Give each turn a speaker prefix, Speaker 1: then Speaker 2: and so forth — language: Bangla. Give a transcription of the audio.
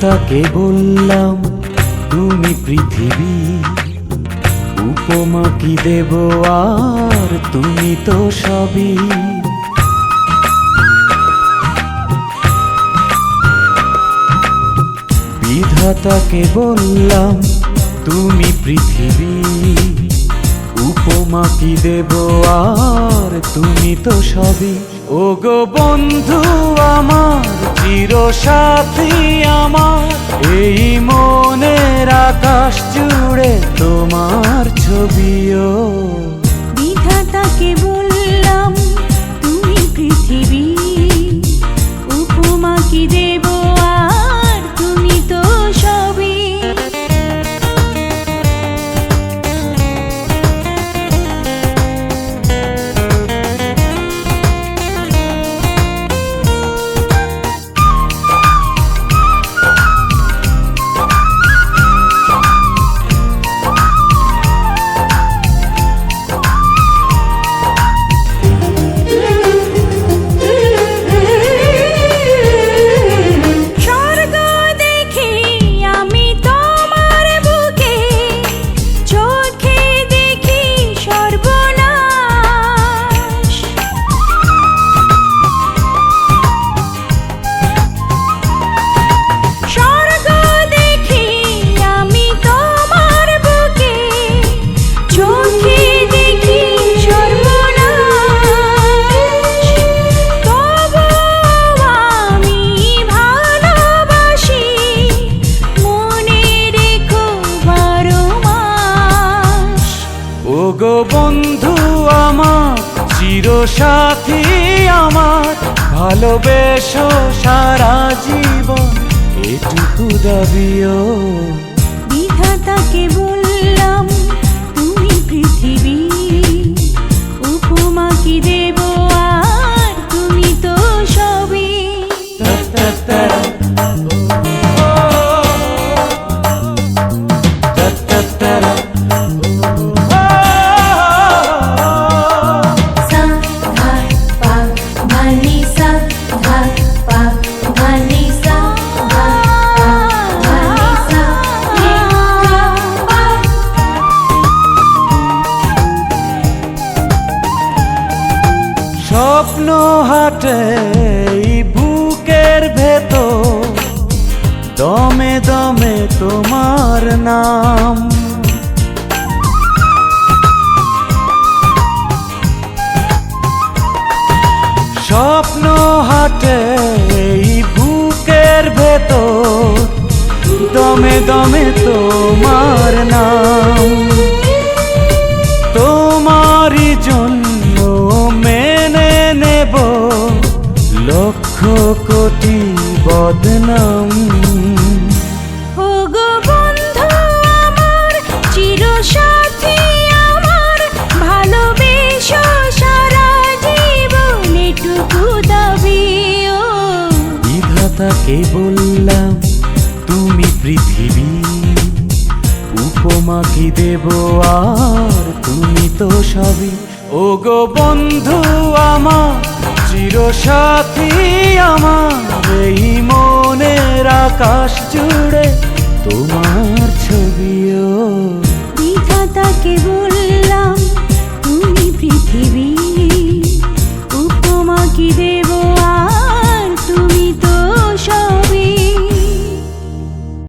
Speaker 1: বিধাতাকে বললাম তুমি পৃথিবী, উপমা কি দেব আর তুমি তো সবই। বিধাতাকে বললাম তুমি পৃথিবী, উপমা কি দেব আর তুমি তো সবই। ও গো বন্ধু আমার, চিরসাথী আমার, এই মনের আকাশ জুড়ে তোমার ছবিও।
Speaker 2: বিধাতাকে বললাম তুমি পৃথিবী, উপমা কি দেব আর তুমি তো সবই।
Speaker 1: ও গো বন্ধু আমার, চিরসাথী আমার, ভালোবেসো সারা জীবন এটুকু দাবিও।
Speaker 2: বিধাতাকে বললাম তুমি পৃথিবী, উপমা কি দেব আর তুমি তো সবই।
Speaker 1: স্বপ্ন হাটে বুকের ভেতর, দমে দমে তোমার নাম। স্বপ্ন হাটে বুকের ভেতর, দমে দমে তোমার নাম। তোমারই জন্য মেনে নেব লক্ষ কোটি বদনাম।
Speaker 2: ও গো বন্ধু আমার, চিরসাথী আমার, ভালোবেসো সারা জীবন এটুকু দাবিও।
Speaker 1: বিধাতাকে বললাম তুমি পৃথিবী, উপমা কি দেব আর তুমি তো সবই। ও গো বন্ধু আমার, চিরসাথী আমার, এই মনের আকাশ জুড়ে তোমার